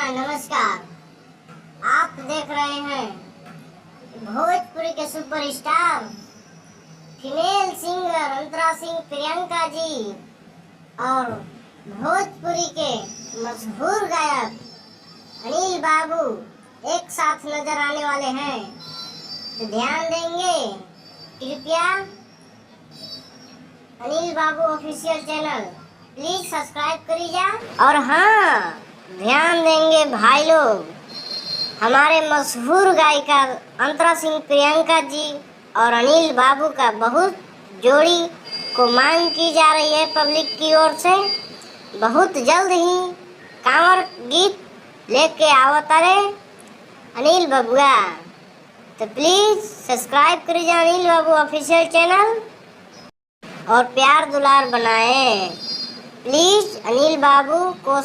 नमस्कार। आप देख रहे हैं भोजपुरी के सुपरस्टार फीमेल सिंगर अंतरा सिंह प्रियंका जी और भोजपुरी के मशहूर गायक अनिल बाबू एक साथ नजर आने वाले हैं, तो ध्यान देंगे। कृपया अनिल बाबू ऑफिशियल चैनल प्लीज सब्सक्राइब करिए। और हाँ, ध्यान देंगे भाई लोग, हमारे मशहूर गायिका अंतरा सिंह प्रियंका जी और अनिल बाबू का बहुत जोड़ी को मांग की जा रही है पब्लिक की ओर से। बहुत जल्द ही कांवर गीत लेके आवतारे अनिल बाबुआ, तो प्लीज सब्सक्राइब करिए अनिल बाबू ऑफिशियल चैनल और प्यार दुलार बनाए। प्लीज अनिल बाबू को